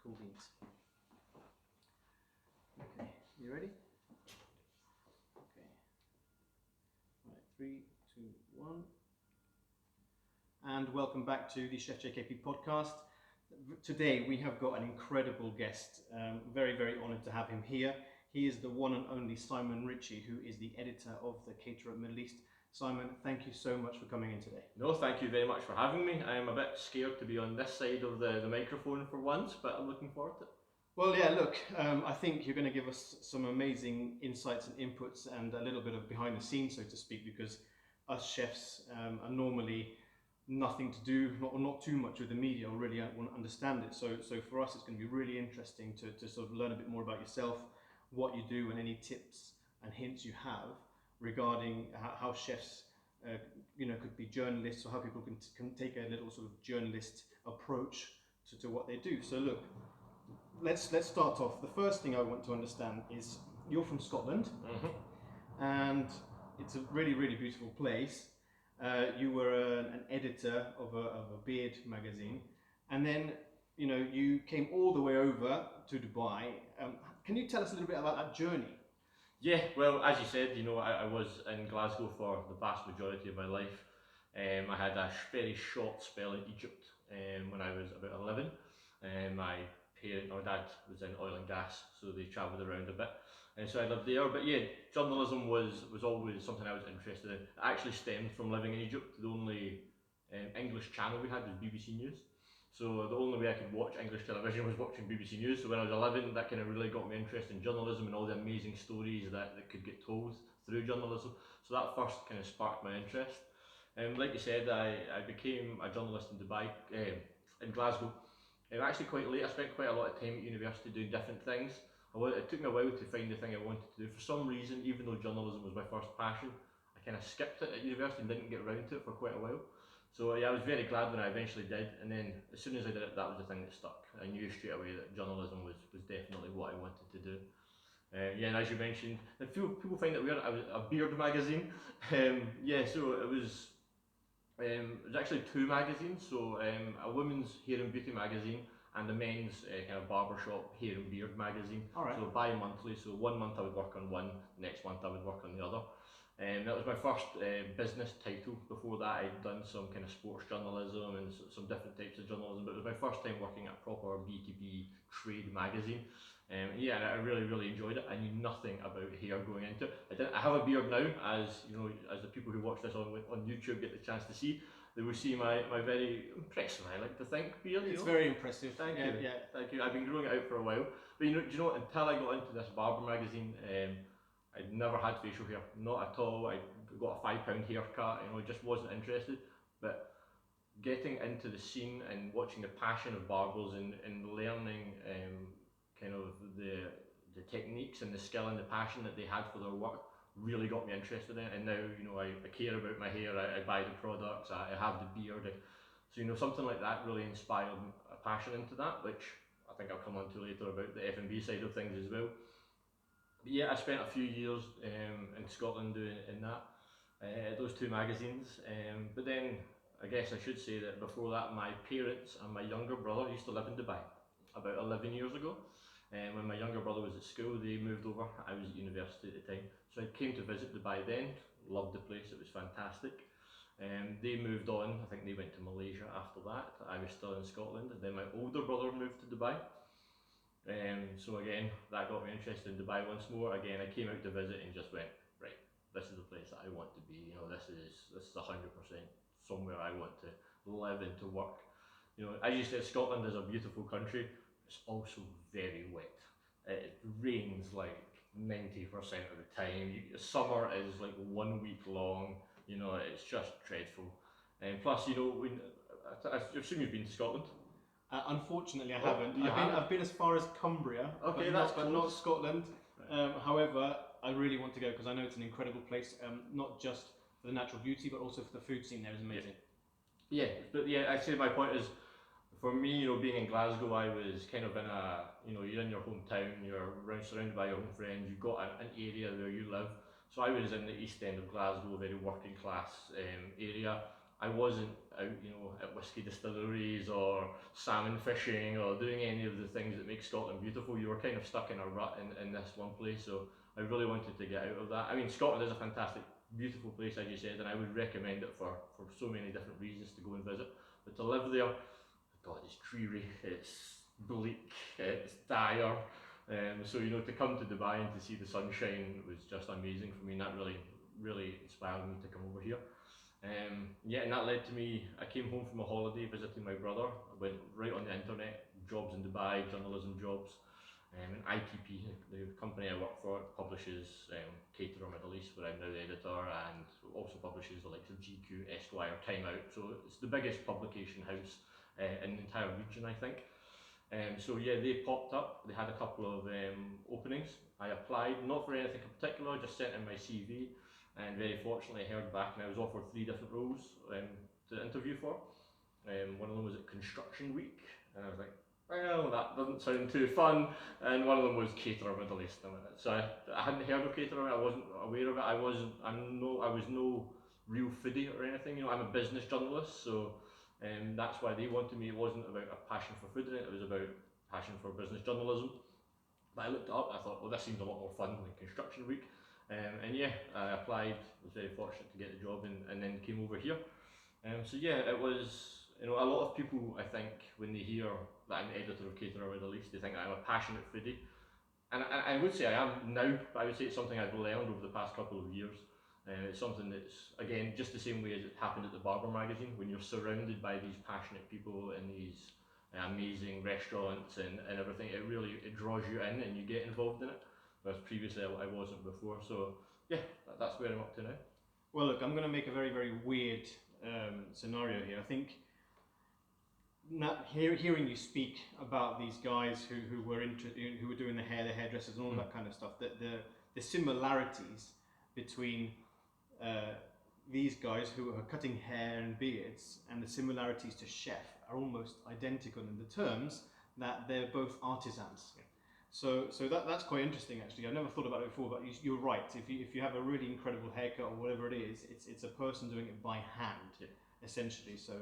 Cool beans. Okay, you ready? Okay. Right, 3, 2, 1. And welcome back to the Chef JKP podcast. Today we have got an incredible guest. Very, very honoured to have him here. He is the one and only Simon Ritchie, who is the editor of the Caterer Middle East. Simon, thank you so much for coming in today. No, thank you very much for having me. I am a bit scared to be on this side of the microphone for once, but I'm looking forward to it. Well, yeah, look, I think you're going to give us some amazing insights and inputs and a little bit of behind the scenes, so to speak, because us chefs are normally nothing to do, not too much with the media, or really want to understand it. So for us, it's going to be really interesting to sort of learn a bit more about yourself, what you do, and any tips and hints you have regarding how chefs, could be journalists, or how people can take a little sort of journalist approach to what they do. So look, let's start off. The first thing I want to understand is you're from Scotland, and it's a really, really beautiful place. You were an editor of a beard magazine, and then you came all the way over to Dubai. Can you tell us a little bit about that journey? Yeah, well, as you said, I was in Glasgow for the vast majority of my life. I had a very short spell in Egypt when I was about 11. My dad was in oil and gas, so they travelled around a bit. And so I lived there, but yeah, journalism was always something I was interested in. It actually stemmed from living in Egypt. The only English channel we had was BBC News. So the only way I could watch English television was watching BBC News. So when I was 11, that kind of really got me interested in journalism and all the amazing stories that could get told through journalism. So that first kind of sparked my interest. Like you said, I became a journalist in Dubai, in Glasgow. Actually quite late. I spent quite a lot of time at university doing different things. It took me a while to find the thing I wanted to do. For some reason, even though journalism was my first passion, I kind of skipped it at university and didn't get around to it for quite a while. So yeah, I was very glad when I eventually did, and then as soon as I did it, that was the thing that stuck. I knew straight away that journalism was definitely what I wanted to do. Yeah, and as you mentioned, and people find it weird, I was a beard magazine. So it was actually two magazines, so a women's hair and beauty magazine and a men's kind of barbershop hair and beard magazine. All right. So bi-monthly, so 1 month I would work on one, next month I would work on the other. That was my first business title. Before that I'd done some kind of sports journalism and some different types of journalism, but it was my first time working at a proper B2B trade magazine. Yeah, and I really, really enjoyed it. I knew nothing about hair going into it. I have a beard now, as you know, as the people who watch this on YouTube get the chance to see. They will see my very impressive, I like to think, beard. It's very impressive. Thank you. Yeah, thank you. I've been growing it out for a while, but do you know, until I got into this barber magazine, I'd never had facial hair, not at all. I got a £5 haircut, just wasn't interested. But getting into the scene and watching the passion of barbers and learning kind of the techniques and the skill and the passion that they had for their work really got me interested in it. And now, I care about my hair, I buy the products, I have the beard. So, something like that really inspired a passion into that, which I think I'll come on to later about the F&B side of things as well. But yeah, I spent a few years in Scotland doing those two magazines. But then, I guess I should say that before that, my parents and my younger brother used to live in Dubai about 11 years ago. When my younger brother was at school, they moved over. I was at university at the time. So I came to visit Dubai then, loved the place, it was fantastic. They moved on, I think they went to Malaysia after that. I was still in Scotland, and then my older brother moved to Dubai. So again, that got me interested in Dubai once more. Again, I came out to visit and just went, right, this is the place that I want to be. This is 100% somewhere I want to live and to work. As you said, Scotland is a beautiful country. It's also very wet. It rains like 90% of the time. Summer is like 1 week long. It's just dreadful. And plus, I assume you've been to Scotland. Unfortunately, I haven't. I've been as far as Cumbria, okay, but not Scotland. Right. However, I really want to go because I know it's an incredible place, not just for the natural beauty, but also for the food scene there is amazing. Yeah, but yeah, actually my point is, for me, being in Glasgow, I was kind of in you're in your hometown, you're surrounded by your own friends, you've got an area where you live. So I was in the east end of Glasgow, a very working class area. I wasn't out, at whiskey distilleries or salmon fishing or doing any of the things that make Scotland beautiful. You were kind of stuck in a rut in this one place, so I really wanted to get out of that. I mean, Scotland is a fantastic, beautiful place, as you said, and I would recommend it for so many different reasons to go and visit. But to live there, God, it's dreary, it's bleak, it's dire. So to come to Dubai and to see the sunshine was just amazing for me, and that really inspired me to come over here. And that led to me, I came home from a holiday visiting my brother. I went right on the internet, jobs in Dubai, journalism jobs. And ITP, the company I work for, publishes Caterer Middle East, where I'm now the editor, and also publishes the likes of GQ, Esquire, Time Out. So it's the biggest publication house in the entire region, I think. So yeah, they popped up. They had a couple of openings. I applied, not for anything in particular, just sent in my CV, and very fortunately I heard back, and I was offered 3 different roles to interview for. One of them was at Construction Week, and I was like, well, that doesn't sound too fun. And one of them was Caterer Middle East. So I hadn't heard of Caterer. I wasn't aware of it. I was no real foodie or anything. I'm a business journalist, so that's why they wanted me. It wasn't about a passion for food in it. It was about passion for business journalism. But I looked it up. I thought, well, this seems a lot more fun than Construction Week. And yeah, I applied. Was very fortunate to get the job, and then came over here. So yeah, it was. A lot of people, I think, when they hear that I'm editor of Caterer Middle East, they think I'm a passionate foodie. And I would say I am now, but I would say it's something I've learned over the past couple of years. It's something that's, again, just the same way as it happened at the Barber magazine, when you're surrounded by these passionate people in these amazing restaurants and everything, it draws you in and you get involved in it. Whereas previously I wasn't before. So yeah, that's where I'm up to now. Well, look, I'm going to make a very, very weird scenario here. I think hearing you speak about these guys who were doing the hairdressers and all that kind of stuff, that the similarities between these guys who are cutting hair and beards and the similarities to chef are almost identical in the terms that they're both artisans. Yeah. So that's quite interesting, actually. I've never thought about it before, but you're right. If you have a really incredible haircut or whatever it is, it's a person doing it by hand, yeah. essentially. So.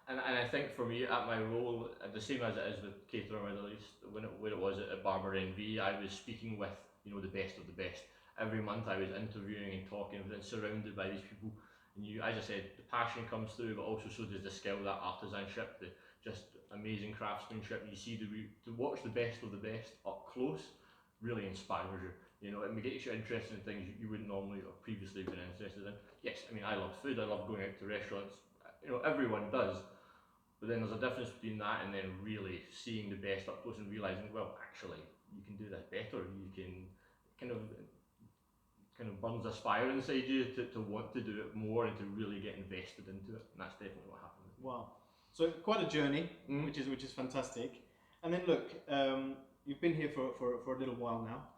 And I think for me, at my role, the same as it is with Caterer Middle East, when it was at Barber NV, I was speaking with the best of the best. Every month I was interviewing and talking and surrounded by these people. And as I said, the passion comes through, but also so does the skill, that artisanship, the just amazing craftsmanship. You see, to watch the best of the best up close really inspires you. It gets you interested in things you wouldn't normally or previously been interested in. Yes, I mean, I love food, I love going out to restaurants. Everyone does. But then there's a difference between that and then really seeing the best up close and realising, well, actually, you can do this better. You can kind of burns this fire inside you to want to do it more and to really get invested into it. And that's definitely what happened. Wow. So quite a journey, which is fantastic. And then look, you've been here for a little while now.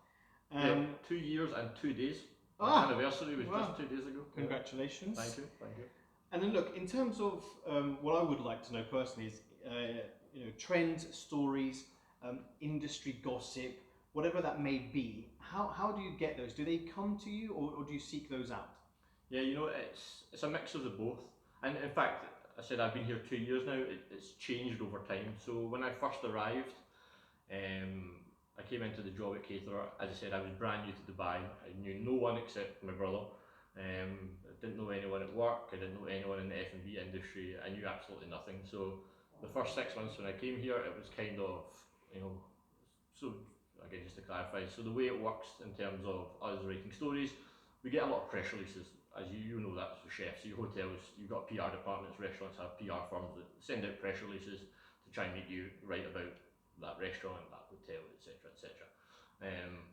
2 years and 2 days. My anniversary was just 2 days ago. Congratulations. Thank you. And then look, in terms of what I would like to know personally is, trends, stories, industry gossip, whatever that may be. How do you get those? Do they come to you, or do you seek those out? Yeah, it's a mix of the both. And in fact, I said I've been here 2 years now. It's changed over time. So when I first arrived, I came into the job at Caterer. As I said, I was brand new to Dubai. I knew no one except my brother. I didn't know anyone at work. I didn't know anyone in the F&B industry. I knew absolutely nothing. So the first 6 months when I came here, it was kind of, so again, just to clarify, so the way it works in terms of us writing stories, we get a lot of press releases. As you know, that's for chefs, your hotels, you've got PR departments, restaurants have PR firms that send out press releases to try and make you write about that restaurant, that hotel, etc., etc.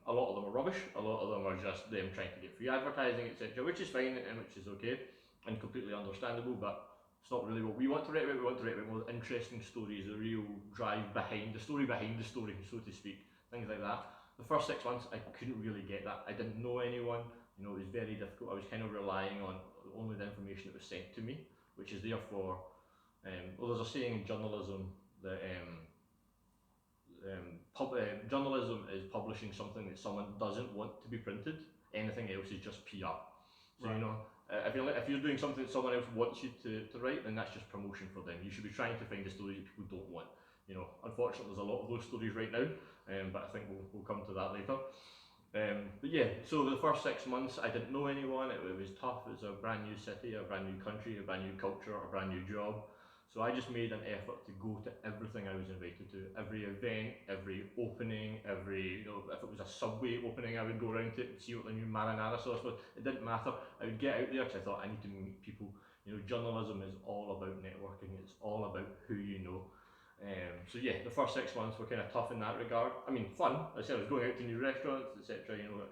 A lot of them are rubbish, a lot of them are just them trying to get free advertising, etc., which is fine and which is okay and completely understandable, but it's not really what we want to write about. We want to write about more interesting stories, the real drive behind the story, so to speak, things like that. The first 6 months I couldn't really get that. I didn't know anyone, it was very difficult. I was kind of relying on only the information that was sent to me, which is therefore, there's a saying in journalism that journalism is publishing something that someone doesn't want to be printed. Anything else is just PR. So you know, if you're doing something that someone else wants you to write, then that's just promotion for them. You should be trying to find the stories that people don't want. You know, unfortunately, there's a lot of those stories right now, but I think we'll come to that later. But yeah, so the first 6 months I didn't know anyone, it was tough, it was a brand new city, a brand new country, a brand new culture, a brand new job. So I just made an effort to go to everything I was invited to, every event, every opening, every, you know, if it was a Subway opening I would go around to it and see what the new marinara sauce was, it didn't matter, I would get out there because I thought I need to meet people. You know, journalism is all about networking, it's all about who you know. So yeah, the first 6 months were kind of tough in that regard. I mean, fun. I said I was going out to new restaurants, etc. You know,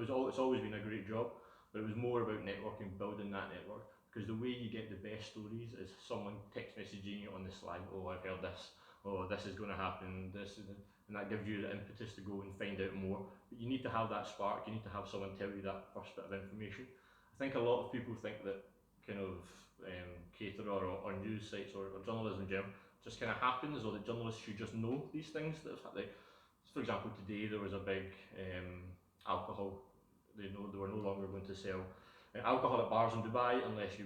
it's always been a great job, but it was more about networking, building that network. Because the way you get the best stories is someone text messaging you on the Slack. Oh, I've heard this. Oh, this is going to happen. And that gives you the impetus to go and find out more. But you need to have that spark. You need to have someone tell you that first bit of information. I think a lot of people think that kind of Caterer or news sites or journalism in general just kind of happens, or that journalists should just know these things. Like, for example, today there was a big alcohol. They were no longer going to sell alcohol at bars in Dubai unless you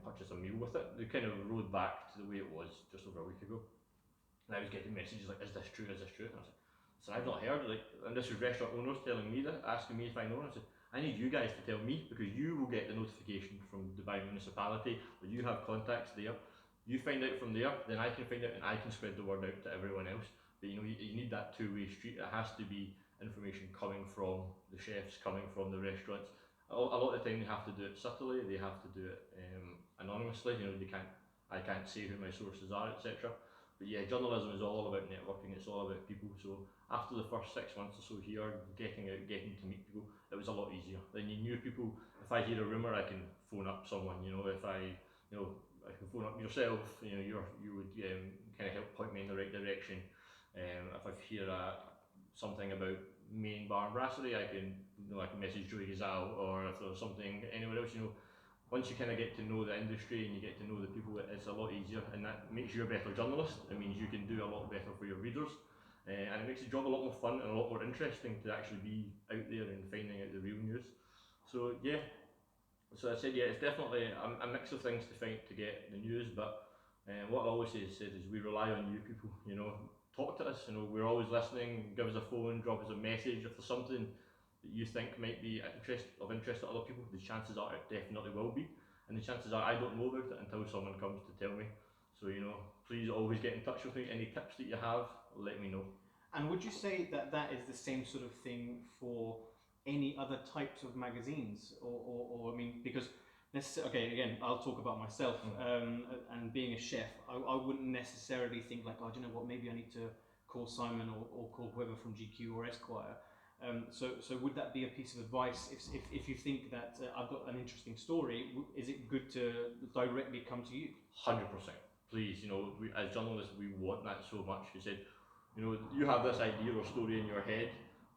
purchase a meal with it. They kind of rode back to the way it was just over a week ago. And I was getting messages like, "Is this true? Is this true?" And I was like, "So I've not heard." Like, and this was restaurant owners telling me that, asking me if I know. And I said, "I need you guys to tell me, because you will get the notification from Dubai municipality, or you have contacts there. You find out from there, then I can find out and I can spread the word out to everyone else." But you know, you need that two-way street. It has to be information coming from the chefs, coming from the restaurants. A lot of the time they have to do it subtly, they have to do it anonymously. You know, I can't say who my sources are, etc. But yeah, journalism is all about networking, it's all about people. So after the first 6 months or so here, getting out, getting to meet people, it was a lot easier. Then you knew people. If I hear a rumour, I can phone up someone. You know, if I can phone up yourself. You know, you would kind of help point me in the right direction. If I hear something about main bar and brasserie, I can message Joey Gazal, or if there's something anywhere else. You know, once you kind of get to know the industry and you get to know the people, it's a lot easier, and that makes you a better journalist. It means you can do a lot better for your readers, and it makes the job a lot more fun and a lot more interesting to actually be out there and finding out the real news. So yeah, so I said, yeah, it's definitely a mix of things to get the news, but what I always say is we rely on you people. You know, talk to us. You know, we're always listening. Give us a phone, drop us a message if there's something that you think might be of interest to other people. The chances are it definitely will be, and the chances are I don't know about it until someone comes to tell me. So you know, please always get in touch with me. Any tips that you have, let me know. And would you say that that is the same sort of thing for any other types of magazines, or I mean, because okay, again, I'll talk about myself, and being a chef, I wouldn't necessarily think like, oh, do you know what, maybe I need to call Simon or call whoever from GQ or Esquire. So would that be a piece of advice if you think that I've got an interesting story? Is it good to directly come to you? 100%. Please, you know, as journalists, we want that so much. You said, you know, you have this idea or story in your head.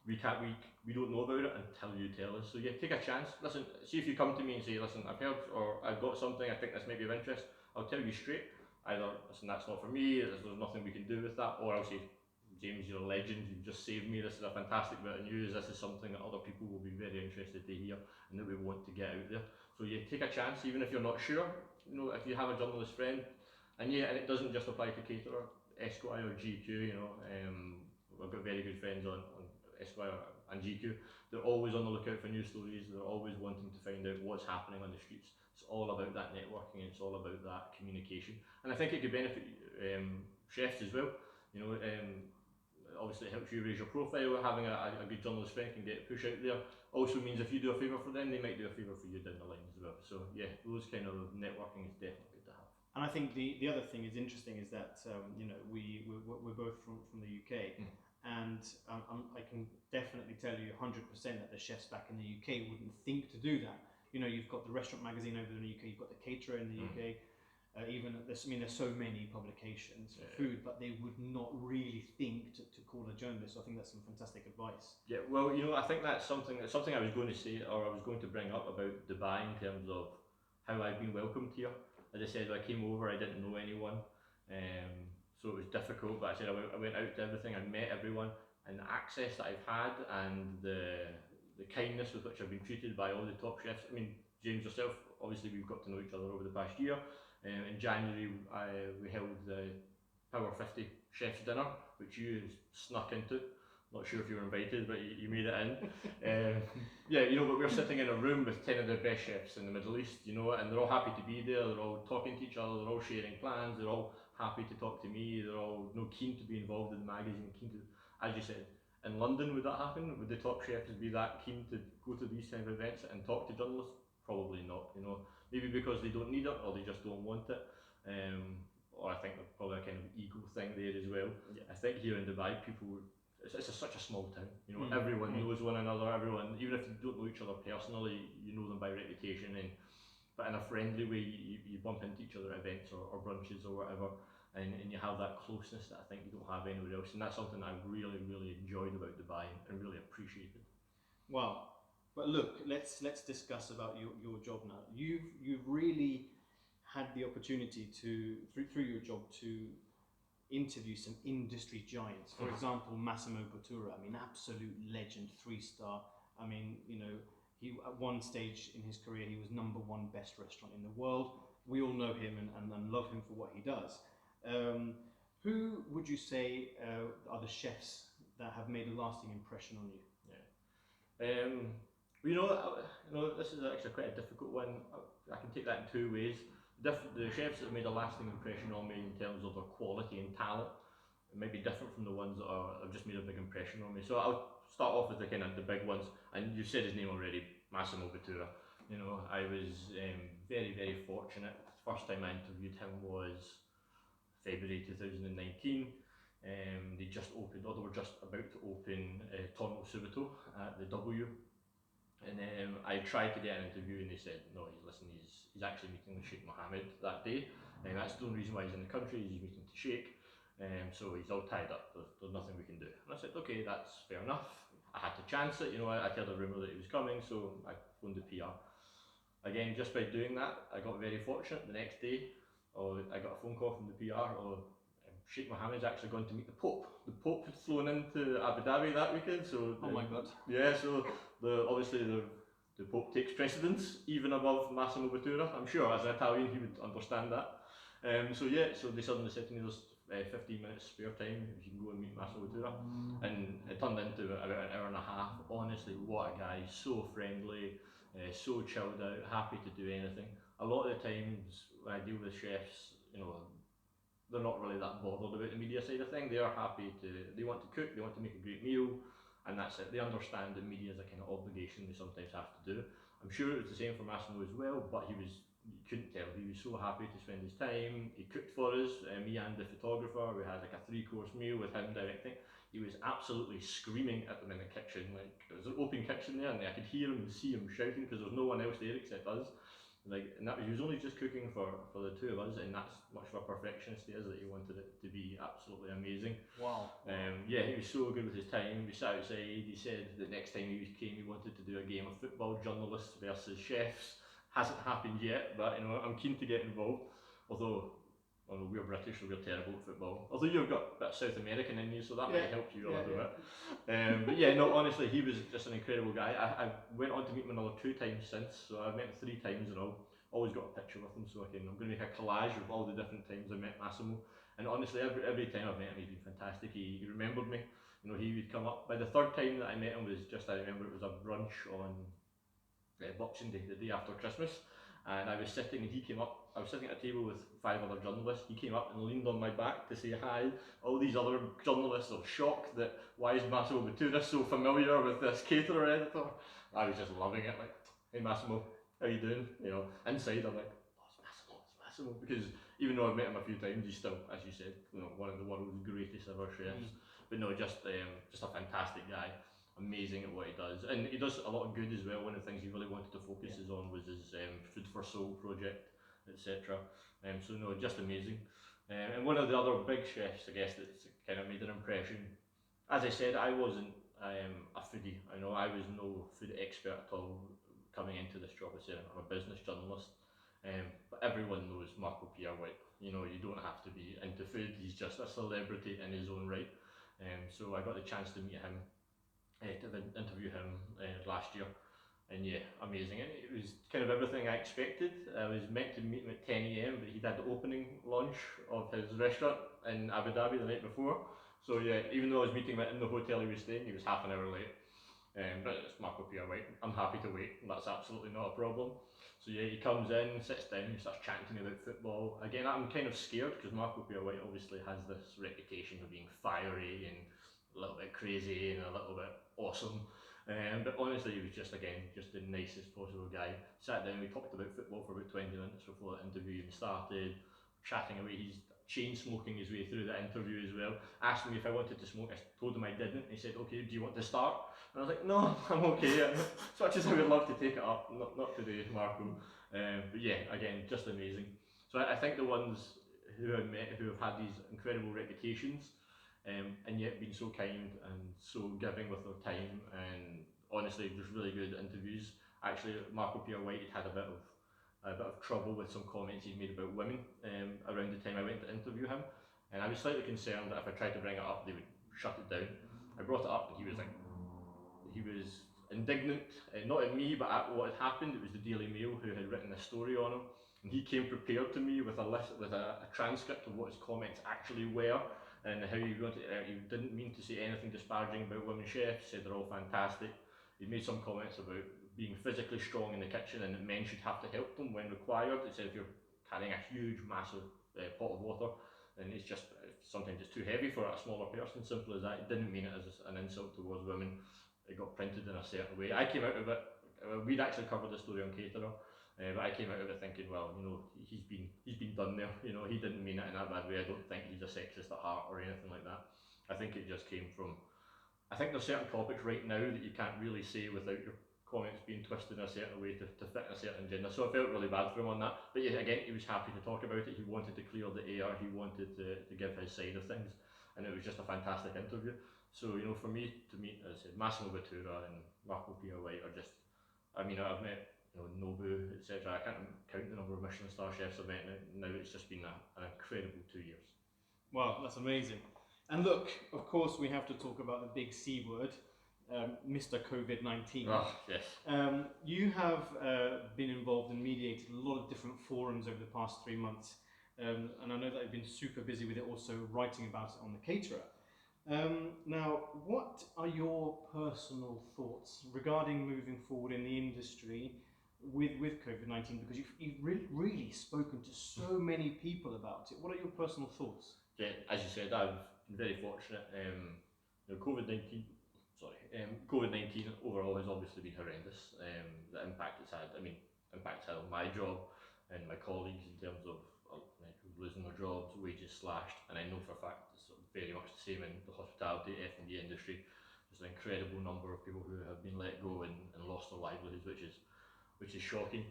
We don't know about it until you tell us. So yeah, take a chance. Listen, see if you come to me and say, listen, I've heard or I've got something, I think this might be of interest. I'll tell you straight. Either, listen, that's not for me, there's nothing we can do with that, or I'll say, James, you're a legend, you've just saved me, this is a fantastic bit of news, this is something that other people will be very interested to hear and that we want to get out there. So yeah, take a chance, even if you're not sure. You know, if you have a journalist friend, and yeah, and it doesn't just apply to Caterer, Esquire or GQ, you know, I've got very good friends on Esquire and GQ. They're always on the lookout for news stories, they're always wanting to find out what's happening on the streets. It's all about that networking, it's all about that communication. And I think it could benefit chefs as well. You know, obviously it helps you raise your profile. Having a good journalist friend can get a push out there. Also means if you do a favour for them, they might do a favour for you down the line as well. So yeah, those kind of networking is definitely good to have. And I think the other thing is interesting is that you know, we're both from the UK, and I can definitely tell you 100% that the chefs back in the UK wouldn't think to do that. You know, you've got the restaurant magazine over in the UK, you've got the Caterer in the UK. Even there's so many publications for food, but they would not really think to call a journalist. So I think that's some fantastic advice. Yeah, well, you know, I think that's something I was going to say, or I was going to bring up about Dubai in terms of how I've been welcomed here. As I said, when I came over, I didn't know anyone, so it was difficult. But I said I went out to everything, I met everyone, and the access that I've had, and the the kindness with which I've been treated by all the top chefs. I mean, James yourself, obviously we've got to know each other over the past year. In January, we held the Power 50 Chef's Dinner, which you snuck into. Not sure if you were invited, but you made it in. Yeah, you know, but we're sitting in a room with 10 of the best chefs in the Middle East, you know, and they're all happy to be there, they're all talking to each other, they're all sharing plans, they're all happy to talk to me, they're all keen to be involved in the magazine, keen to, as you said, in London, would that happen? Would the top chefs be that keen to go to these kind of events and talk to journalists? Probably not, you know. Maybe because they don't need it or they just don't want it. Or I think there's probably a kind of ego thing there as well. Yeah. I think here in Dubai, it's such a small town, you know, everyone knows one another, everyone, even if you don't know each other personally, you know them by reputation, but in a friendly way, you bump into each other at events or brunches or whatever, and you have that closeness that I think you don't have anywhere else, and that's something I really, really enjoyed about Dubai and really appreciated. Wow. But look, let's discuss about your job now. You've really had the opportunity to through your job to interview some industry giants. For example, Massimo Bottura. I mean, absolute legend, 3-star. I mean, you know, he at one stage in his career he was #1 best restaurant in the world. We all know him and love him for what he does. Who would you say are the chefs that have made a lasting impression on you? Yeah. Well, you know, this is actually quite a difficult one. I can take that in two ways. The chefs that have made a lasting impression on me in terms of their quality and talent, it might be different from the ones that have just made a big impression on me. So I'll start off with the big ones, and you said his name already, Massimo Bottura. You know, I was very, very fortunate. The first time I interviewed him was February 2019. They just opened, or they were just about to open Tonno Subito at the W. And I tried to get an interview and they said, no, he's actually meeting with Sheikh Mohammed that day. And that's the only reason why he's in the country, he's meeting to Sheikh. So he's all tied up, there's nothing we can do. And I said, okay, that's fair enough. I had to chance it, you know, I heard a rumour that he was coming, so I phoned the PR. Again, just by doing that, I got very fortunate. The next day, I got a phone call from the PR, Sheikh Mohammed's actually going to meet the Pope. The Pope had flown into Abu Dhabi that weekend, so oh my God! Yeah, so obviously the Pope takes precedence even above Massimo Bottura. I'm sure as an Italian he would understand that. So they suddenly said to me, there's 15 minutes spare time if you can go and meet Massimo Bottura, and it turned into about an hour and a half. Honestly, what a guy! So friendly, so chilled out, happy to do anything. A lot of the times when I deal with chefs, you know, they're not really that bothered about the media side of things. They are happy they want to cook, they want to make a great meal, and that's it. They understand that media is a kind of obligation they sometimes have to do. I'm sure it was the same for Massimo as well, but you couldn't tell. He was so happy to spend his time. He cooked for us, me and the photographer. We had like a 3-course meal with him directing. He was absolutely screaming at them in the kitchen. Like, there was an open kitchen there, and I could hear him and see him shouting because there was no one else there except us. Like, and he was only just cooking for the two of us, and that's much of a perfectionist he is, that he wanted it to be absolutely amazing. Wow. Yeah, he was so good with his time. We sat outside. He said that next time he came, he wanted to do a game of football, journalists versus chefs. Hasn't happened yet, but you know, I'm keen to get involved. Although we're British, so we're terrible at football. Although you've got a bit of South American in you, so that might help you a little bit. But yeah, no, honestly, he was just an incredible guy. I went on to meet him another 2 times since, so I've met him 3 times and all. Always got a picture with him, so I'm going to make a collage of all the different times I met Massimo. And honestly, every time I've met him, he's been fantastic. He remembered me. You know, he would come up. By the 3rd time that I met him I remember it was a brunch on Boxing Day, the day after Christmas. And I was sitting and he came up. I was sitting at a table with 5 other journalists. He came up and leaned on my back to say hi. All these other journalists are shocked that why is Massimo Bottura so familiar with this Caterer editor. I was just loving it, like, hey Massimo, how you doing? You know, inside I'm like, oh, it's Massimo, because even though I've met him a few times, he's still, as you said, you know, one of the world's greatest ever chefs. But no, just a fantastic guy. Amazing at what he does, and he does a lot of good as well. One of the things he really wanted to focus on was his Food for Soul project, etc. So no, just amazing. And one of the other big chefs, I guess, that's kind of made an impression. As I said, I wasn't a foodie. I know I was no food expert at all coming into this job. I said I'm a business journalist, but everyone knows Marco Pierre White. You know, you don't have to be into food. He's just a celebrity in his own right. So I got the chance to meet him. to interview him last year. And yeah, amazing. And it was kind of everything I expected. I was meant to meet him at 10 a.m, but he'd had the opening launch of his restaurant in Abu Dhabi the night before. So yeah, even though I was meeting him in the hotel he was staying, he was half an hour late. But it's Marco Pierre White. I'm happy to wait, and that's absolutely not a problem. So yeah, he comes in, sits down, he starts chatting to me about football. Again, I'm kind of scared because Marco Pierre White obviously has this reputation of being fiery and a little bit crazy and a little bit awesome. But honestly, he was just the nicest possible guy. Sat down, we talked about football for about 20 minutes before the interview even started, chatting away. He's chain smoking his way through the interview as well. Asked me if I wanted to smoke. I told him I didn't. He said, "Okay, do you want to start?" And I was like, "No, I'm okay." As much as I would love to take it up, not today, Marco. But yeah, again, just amazing. So I think the ones who I've met who have had these incredible reputations, and yet been so kind and so giving with their time, and honestly, just really good interviews. Actually, Marco Pierre White had a bit of trouble with some comments he'd made about women around the time I went to interview him, and I was slightly concerned that if I tried to bring it up, they would shut it down. I brought it up, and he was indignant, not at me, but at what had happened. It was the Daily Mail who had written a story on him, and he came prepared to me with a transcript of what his comments actually were, and how he didn't mean to say anything disparaging about women chefs. Said they're all fantastic. He made some comments about being physically strong in the kitchen and that men should have to help them when required. He said if you're carrying a huge, massive pot of water, and it's just sometimes it's too heavy for a smaller person. Simple as that. He didn't mean it as an insult towards women. It got printed in a certain way. I came out of it. We'd actually covered the story on Caterer, but I came out of it thinking, well, he's been done there. He didn't mean it in that bad way. I don't think he's a sexist at heart or anything like that. I think it just came from. I think there's certain topics right now that you can't really say without your comments being twisted in a certain way to fit a certain gender. So I felt really bad for him on that. But yeah, again, he was happy to talk about it. He wanted to clear the air. He wanted to give his side of things, and it was just a fantastic interview. So for me to meet, as I said, Massimo Bottura and Marco Pierre White are just. I mean, I've met Nobu, etc. I can't count the number of Michelin star chefs I've met now. It's just been an incredible 2 years. Wow, that's amazing. And look, of course, we have to talk about the big C word, Mr. COVID-19. Oh, yes. You have been involved and mediated a lot of different forums over the past 3 months, and I know that you've been super busy with it, also writing about it on the Caterer. Now, what are your personal thoughts regarding moving forward in the industry with COVID-19? Because you've really spoken to so many people about it. What are your personal thoughts? Yeah, as you said, I've been very fortunate. COVID-19, COVID-19 overall has obviously been horrendous. The impact it's had. I mean, impact had on my job and my colleagues in terms of losing their jobs, wages slashed, and I know for a fact it's very much the same in the hospitality, F&B industry. There's an incredible number of people who have been let go and lost their livelihoods, which is shocking.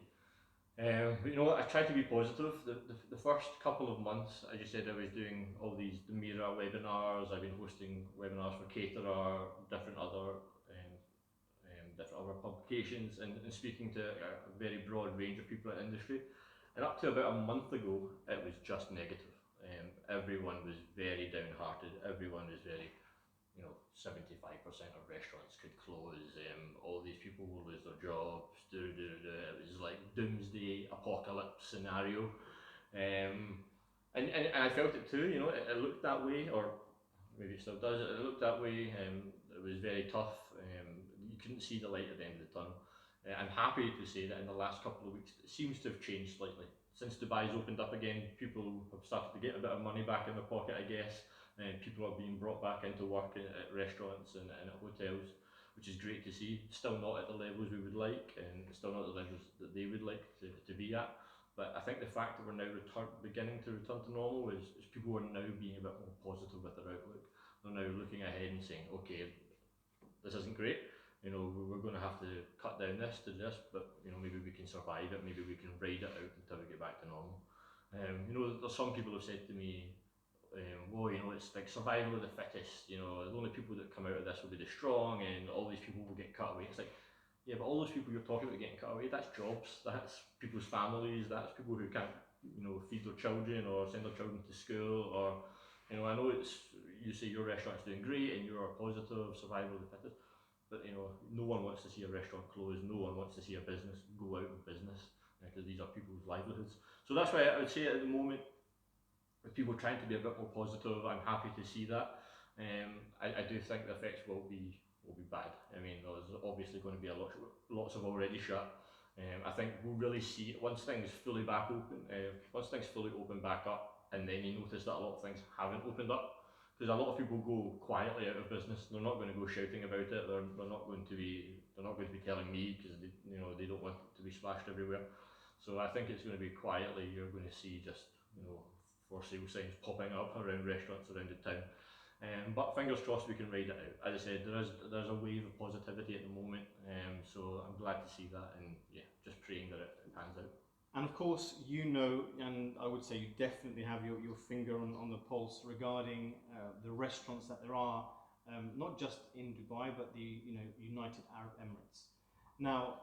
But I tried to be positive. The first couple of months, as you said, I was doing all these Mira webinars. I've been hosting webinars for Caterer, different other publications, and speaking to a very broad range of people in the industry. And up to about a month ago, it was just negative. Everyone was very downhearted. Everyone was very, 75% of restaurants could close. All these people will lose their jobs. It was like doomsday apocalypse scenario. And I felt it too. It looked that way, or maybe it still does. It looked that way. It was very tough. You couldn't see the light at the end of the tunnel. I'm happy to say that in the last couple of weeks, it seems to have changed slightly. Since Dubai's opened up again, people have started to get a bit of money back in their pocket, I guess, and people are being brought back into work at restaurants and at hotels, which is great to see. Still not at the levels we would like, and still not at the levels that they would like to be at. But I think the fact that we're now beginning to return to normal is people are now being a bit more positive with their outlook. They're now looking ahead and saying, okay, this isn't great. We're going to have to cut down this to this, but maybe we can survive it. Maybe we can ride it out until we get back to normal. There's some people have said to me, it's like survival of the fittest. The only people that come out of this will be the strong, and all these people will get cut away. It's like, yeah, but all those people you're talking about getting cut away, that's jobs, that's people's families, that's people who can't, feed their children or send their children to school, or, I know you say your restaurant's doing great and you're positive, survival of the fittest. but no one wants to see a restaurant close. No one wants to see a business go out of business because these are people's livelihoods. So that's why I would say at the moment, with people trying to be a bit more positive, I'm happy to see that. I do think the effects will be bad. I mean, there's obviously going to be lots of already shut. I think we'll really see once things fully back open. Once things fully open back up, and then you notice that a lot of things haven't opened up, because a lot of people go quietly out of business. They're not going to go shouting about it. They're not going to be telling me, because they don't want it to be splashed everywhere. So I think it's going to be quietly. You're going to see just for sale signs popping up around restaurants around the town. But fingers crossed we can ride it out. As I said, there's a wave of positivity at the moment, so I'm glad to see that, and yeah, just praying that it pans out. And of course, and I would say you definitely have your finger on the pulse regarding the restaurants that there are, not just in Dubai, but the United Arab Emirates. Now,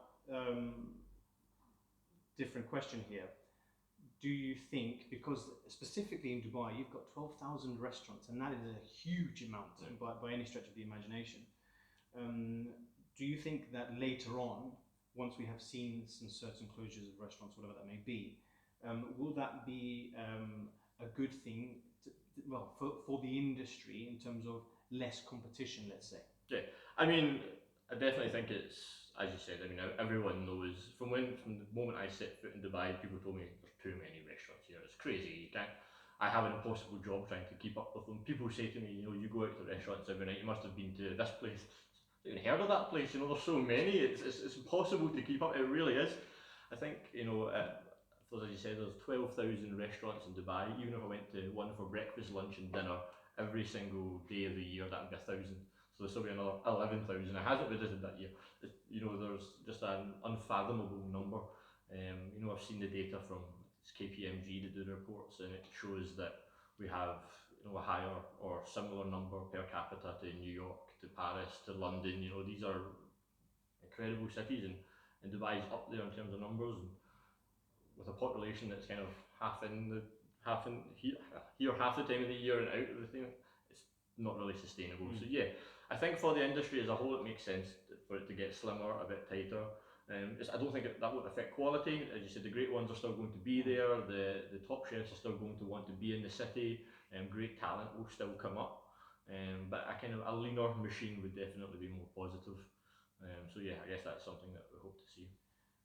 different question here. Do you think, because specifically in Dubai, you've got 12,000 restaurants, and that is a huge amount by any stretch of the imagination. Do you think that later on, once we have seen some certain closures of restaurants, whatever that may be, will that be a good thing for the industry in terms of less competition, let's say? Yeah, I mean, I definitely think it's, as you said, I mean, everyone knows, from the moment I set foot in Dubai, people told me there's too many restaurants here, it's crazy, you can't, I have an impossible job trying to keep up with them. People say to me, you go out to restaurants every night, you must have been to this place, I've even heard of that place, there's so many, it's impossible to keep up, it really is. I think, as you said, there's 12,000 restaurants in Dubai. Even if I went to one for breakfast, lunch and dinner every single day of the year, that would be 1,000. So there's still be another 11,000 I hasn't visited that year. There's just an unfathomable number. I've seen the data from KPMG that do the reports, and it shows that we have a higher or similar number per capita to New York, to Paris, to London. These are incredible cities, and Dubai is up there in terms of numbers, and with a population that's kind of half in here half the time of the year and out of the thing, it's not really sustainable. So yeah, I think for the industry as a whole, it makes sense for it to get slimmer, a bit tighter. I don't think that won't affect quality. As you said, the great ones are still going to be there. The top chefs are still going to want to be in the city. Great talent will still come up. But a leaner machine would definitely be more positive. So yeah, I guess that's something that we hope to see.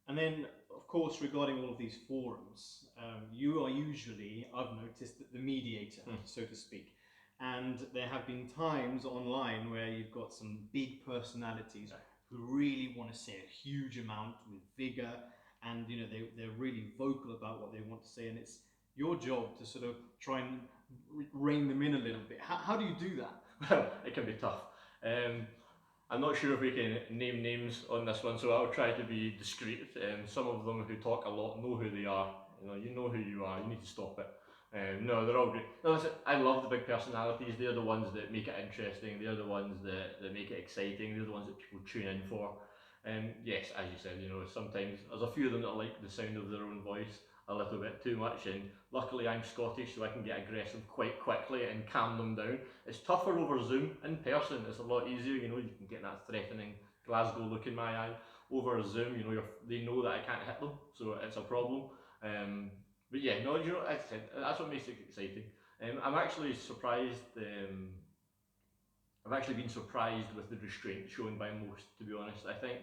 And then, of course, regarding all of these forums, you are usually, I've noticed, the mediator, so to speak. And there have been times online where you've got some big personalities who really want to say a huge amount with vigor, and they're really vocal about what they want to say, and it's your job to sort of try and rein them in a little bit. How do you do that? Well, it can be tough. I'm not sure if we can name names on this one, so I'll try to be discreet. Some of them who talk a lot know who they are. You know who you are, you need to stop it. No, they're all great. No, listen, I love the big personalities. They're the ones that make it interesting. They're the ones that make it exciting. They're the ones that people tune in for. Yes, as you said, sometimes there's a few of them that like the sound of their own voice a little bit too much, and luckily I'm Scottish, so I can get aggressive quite quickly and calm them down. It's tougher over Zoom. In person, it's a lot easier. You can get that threatening Glasgow look in my eye. Over Zoom, they know that I can't hit them, so it's a problem. But yeah, no, as I said, that's what makes it exciting. I'm actually surprised. I've actually been surprised with the restraint shown by most, to be honest. I think,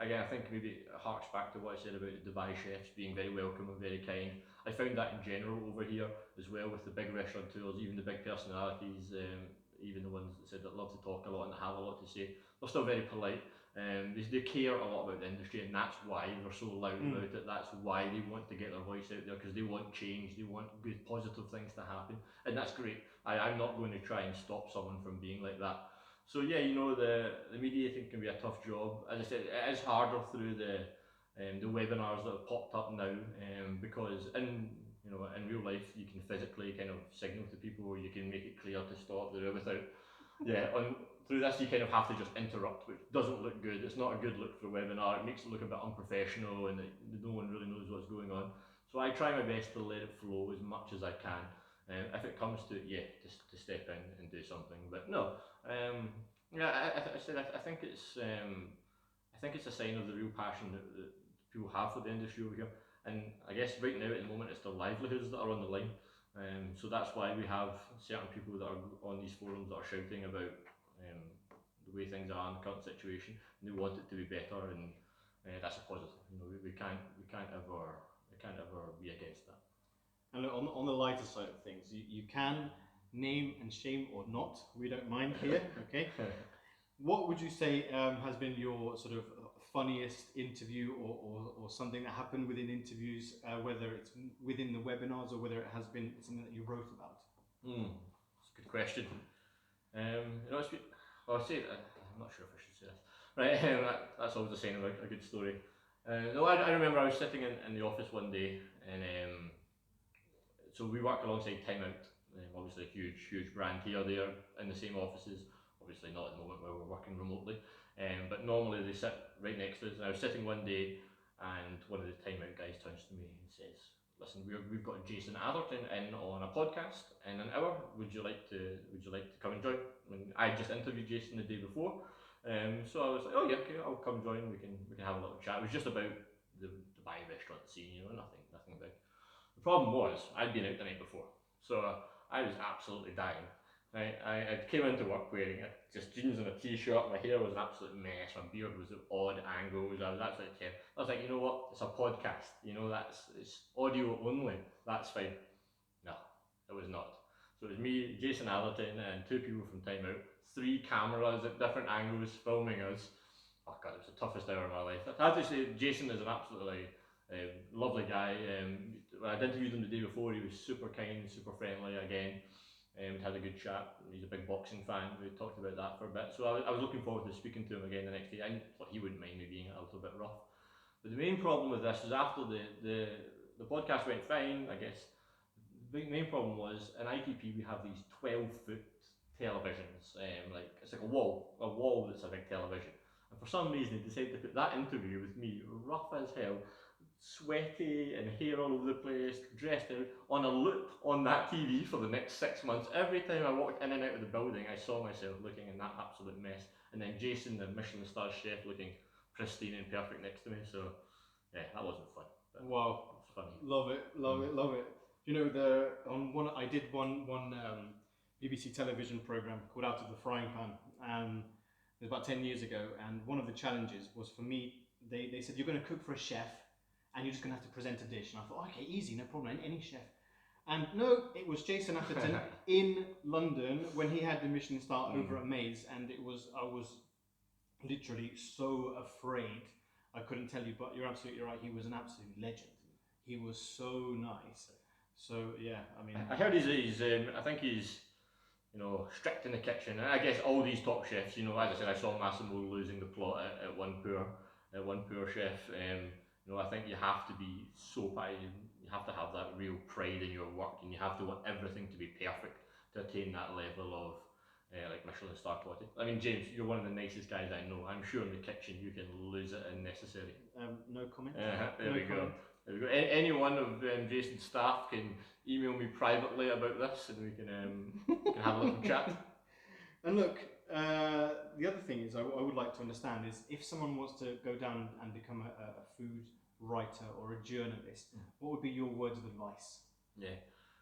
again, I think maybe it harks back to what I said about the Dubai chefs being very welcome and very kind. I found that in general over here as well, with the big restaurateurs, even the big personalities, even the ones that said that love to talk a lot and have a lot to say. They're still very polite. They care a lot about the industry, and that's why they're so loud about it. That's why they want to get their voice out there, because they want change, they want good positive things to happen, and that's great. I'm not going to try and stop someone from being like that. So yeah, the mediating can be a tough job. As I said, it is harder through the webinars that have popped up now, because in real life you can physically kind of signal to people, or you can make it clear to stop there without through this you kind of have to just interrupt, which doesn't look good. It's not a good look for a webinar. It makes it look a bit unprofessional, and no one really knows what's going on. So I try my best to let it flow as much as I can. If it comes to it, to step in and do something. But no, Yeah, I think it's a sign of the real passion that people have for the industry over here. And I guess right now at the moment it's their livelihoods that are on the line. So that's why we have certain people that are on these forums that are shouting about um, the way things are in the current situation, and they want it to be better, and that's a positive. You know, we can't ever be against that. And look, on the lighter side of things, you can name and shame or not. We don't mind here, okay? What would you say has been your sort of funniest interview or something that happened within interviews, whether it's within the webinars or whether it has been something that you wrote about? That's a good question. You know, well, I'll say it, I'm not sure if I should say this. Right, that's always a sign of a good story. No, I remember I was sitting in the office one day, and so we work alongside Time Out, obviously a huge brand here. They're in the same offices, obviously not at the moment where we're working remotely, but normally they sit right next to us. And I was sitting one day, and one of the Time Out guys turns to me and says, "Listen, we've got Jason Atherton in on a podcast in an hour. Would you like to come and join?" I mean, I just interviewed Jason the day before, so I was like, "Oh yeah, okay, I'll come join. We can have a little chat." It was just about the Dubai restaurant scene, you know, nothing big. The problem was, I'd been out the night before, so I was absolutely dying. I came into work wearing just jeans and a t-shirt, my hair was an absolute mess, my beard was at odd angles, I was absolutely terrible. I was like, you know what, it's a podcast, you know, it's audio only, that's fine. No, it was not. So it was me, Jason Atherton, and two people from Time Out, three cameras at different angles filming us. Oh god, it was the toughest hour of my life. I have to say, Jason is an absolutely lovely guy. When I'd interviewed him the day before, he was super kind, super friendly again. We had a good chat. He's a big boxing fan. We talked about that for a bit. So I was looking forward to speaking to him again the next day. I thought he wouldn't mind me being a little bit rough. But the main problem with this is after the podcast went fine, I guess. The main problem was in ITP we have these 12-foot televisions. Like it's like a wall that's a big television. And for some reason they decided to put that interview with me, rough as hell, sweaty and hair all over the place, dressed out, on a loop on that TV for the next 6 months. Every time I walked in and out of the building, I saw myself looking in that absolute mess. And then Jason, the Michelin star chef, looking pristine and perfect next to me. So, yeah, that wasn't fun. But wow, it was funny. Love it, love it. You know, I did one BBC television program called Out of the Frying Pan. It was about 10 years ago, and one of the challenges was for me. They said you're going to cook for a chef, and you're just going to have to present a dish. And I thought, okay, easy, no problem, any chef. And no, it was Jason Atherton in London when he had the Michelin star over at Maze, and I was literally so afraid I couldn't tell you. But you're absolutely right. He was an absolute legend. He was so nice. So yeah, I mean, I heard I think he's, you know, strict in the kitchen. And I guess all these top chefs, you know, as I said, I saw Massimo losing the plot at one poor chef. You know, I think you have to be so you have to have that real pride in your work, and you have to want everything to be perfect to attain that level of like Michelin star quality. I mean, James, you're one of the nicest guys I know. I'm sure in the kitchen you can lose it unnecessary. no comment. There no we go. There we go. Any one of Jason's staff can email me privately about this, and we can have a little chat. And look, the other thing is I would like to understand is if someone wants to go down and become a food writer or a journalist, what would be your words of advice? Yeah.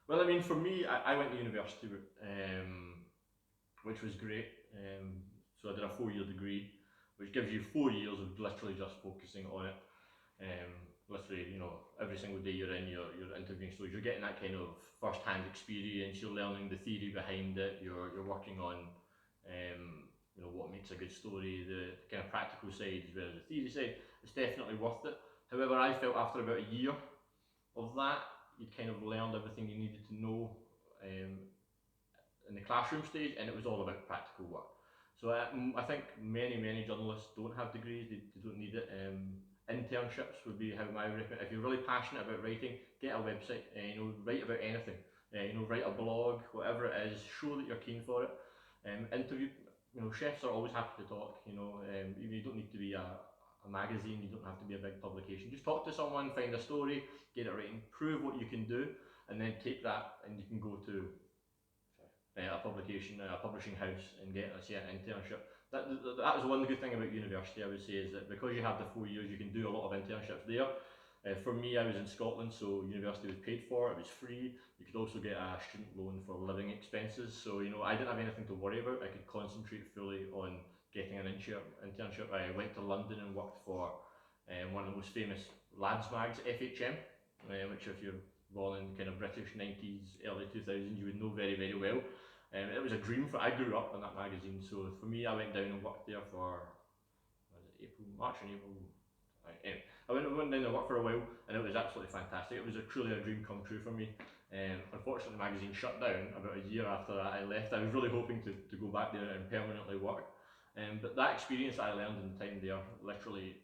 Well, I mean, for me, I went to university, which was great. So I did a 4-year degree, which gives you 4 years of literally just focusing on it. Literally, you know, every single day you're interviewing stories, you're getting that kind of first-hand experience. You're learning the theory behind it. You're working on, you know, what makes a good story. The kind of practical side as well as the theory side. It's definitely worth it. However, I felt after about a year of that, you'd kind of learned everything you needed to know in the classroom stage, and it was all about practical work. So I think many journalists don't have degrees, they don't need it. Internships would be how I recommend. If you're really passionate about writing, get a website, you know, write about anything. You know, write a blog, whatever it is, show that you're keen for it. Interview, you know, chefs are always happy to talk, you know, even you don't need to be a magazine, you don't have to be a big publication. Just talk to someone, find a story, get it written, prove what you can do, and then take that and you can go to a publishing house, and getting a certain internship. That was one good thing about university, I would say, is that because you have the 4 years, you can do a lot of internships there. For me, I was in Scotland, so university was paid for, it was free. You could also get a student loan for living expenses, so I didn't have anything to worry about. I could concentrate fully on getting an internship. I went to London and worked for one of the most famous lads mags, FHM, which if you're born in kind of British 90s, early 2000s, you would know very, very well. It was a dream I grew up in that magazine, so for me, I went down and worked there for, March and April. Anyway, I went down and worked for a while, and it was absolutely fantastic. It was truly a dream come true for me. Unfortunately, the magazine shut down about a year after I left. I was really hoping to go back there and permanently work. But that experience I learned in the time there literally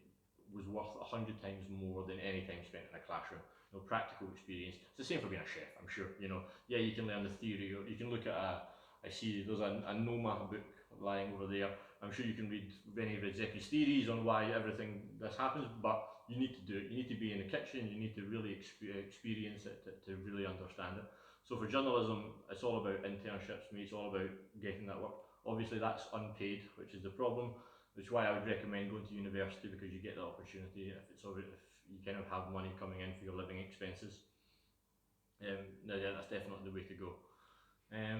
was worth 100 times more than any time spent in a classroom. Practical experience. It's the same for being a chef, I'm sure. Yeah, you can learn the theory, or you can look at I see there's a Noma book lying over there. I'm sure you can read many of Ritchie's theories on why everything this happens, but you need to do it. You need to be in the kitchen, you need to really experience it to really understand it. So for journalism, it's all about internships, for me, it's all about getting that work. Obviously that's unpaid, which is the problem, which is why I would recommend going to university, because you get the opportunity if you kind of have money coming in for your living expenses. Now yeah, that's definitely the way to go.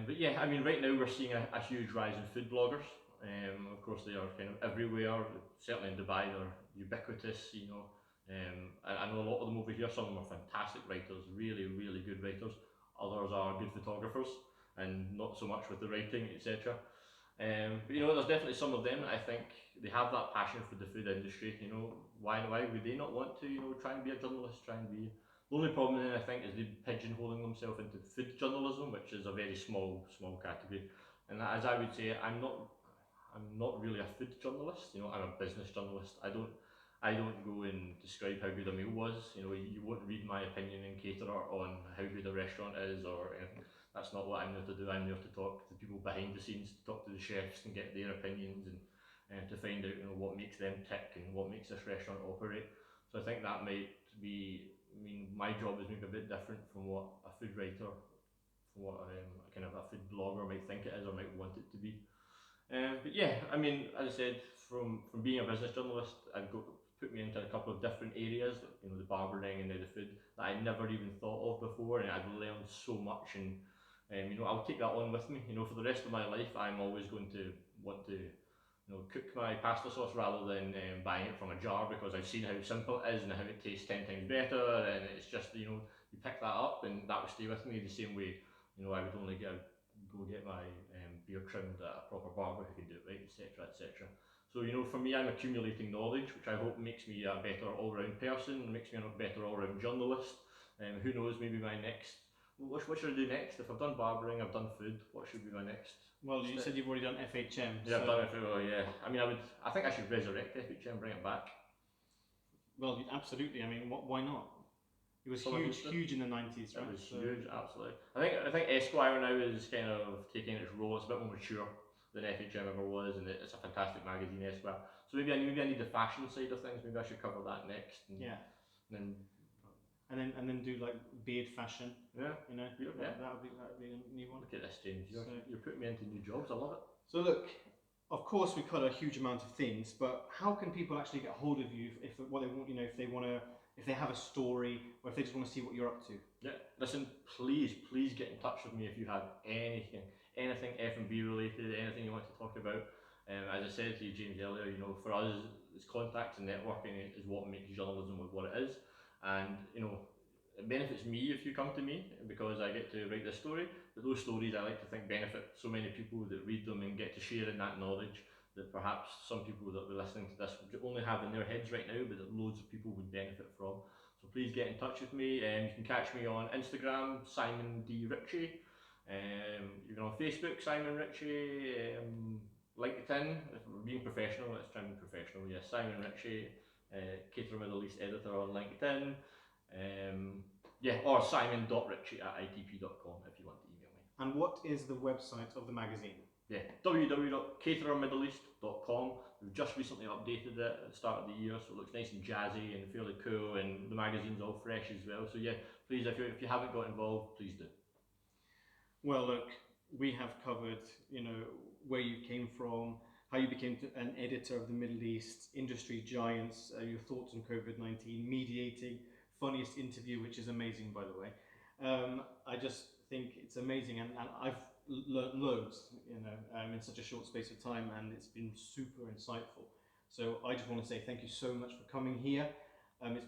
But yeah, I mean, right now we're seeing a huge rise in food bloggers. Of course, they are kind of everywhere. Certainly in Dubai, they're ubiquitous. I know a lot of them over here. Some of them are fantastic writers, really, really good writers. Others are good photographers, and not so much with the writing, etc. But there's definitely some of them that I think they have that passion for the food industry. Why would they not want to, try and be a journalist, try and be. The only problem then, I think, is they pigeonholing themselves into food journalism, which is a very small category. And as I would say, I'm not really a food journalist. I'm a business journalist. I don't go and describe how good a meal was. You won't read my opinion in Caterer on how good a restaurant is or anything. That's not what I'm there to do. I'm there to talk to people behind the scenes, to talk to the chefs and get their opinions, and to find out what makes them tick and what makes this restaurant operate. So I think that might be. My job is maybe a bit different from what a food writer, from what kind of a food blogger might think it is or might want it to be. But yeah, as I said, from being a business journalist, put me into a couple of different areas, like, the barbering and now the food, that I never even thought of before, and I've learned so much, and I'll take that on with me. For the rest of my life, I'm always going to want to cook my pasta sauce rather than buying it from a jar, because I've seen how simple it is and how it tastes 10 times better, and it's just, you pick that up and that would stay with me the same way, I would only go get my beard trimmed at a proper barber who can do it right, etc, etc. So, for me, I'm accumulating knowledge, which I hope makes me a better all-round person, makes me a better all-round journalist. Who knows, maybe my next, what should I do next? If I've done barbering, I've done food, what should be my next? Well, you said you've already done FHM. Yeah, I've done FHM, yeah. I think I should resurrect FHM, bring it back. Well, absolutely. Why not? It was huge in the 90s, right? It was huge, absolutely. I think Esquire now is kind of taking its role. It's a bit more mature than FHM ever was, and it's a fantastic magazine, Esquire. So maybe I need the fashion side of things. Maybe I should cover that next. And then do like beard fashion. Yeah. That would be a new one. Look at this, James. You're putting me into new jobs. I love it. So look, of course we cover a huge amount of things, but how can people actually get hold of you if what they want, if they have a story, or if they just want to see what you're up to? Yeah. Listen, please get in touch with me if you have anything F&B related, anything you want to talk about. As I said to you, James, earlier, for us, it's contacts and networking is what makes journalism what it is. And it benefits me if you come to me, because I get to write this story, but those stories I like to think benefit so many people that read them and get to share in that knowledge that perhaps some people that will be listening to this only have in their heads right now, but that loads of people would benefit from. So please get in touch with me. You can catch me on Instagram, Simon D. Ritchie. You can on Facebook, Simon Ritchie. LinkedIn, if we're being professional, let's try and be professional. Yes, Simon Ritchie, Caterer Middle East editor on LinkedIn. Or simon.ritchie@itp.com if you want to email me. And what is the website of the magazine? Yeah, www.caterermiddleeast.com. We've just recently updated it at the start of the year, so it looks nice and jazzy and fairly cool, and the magazine's all fresh as well. So yeah, please, if you haven't got involved, please do. Well, look, we have covered, where you came from, how you became an editor of the Middle East, industry giants, your thoughts on COVID-19, mediating, funniest interview, which is amazing, by the way. I just think it's amazing, and I've learnt loads, in such a short space of time, and it's been super insightful. So I just want to say thank you so much for coming here. It's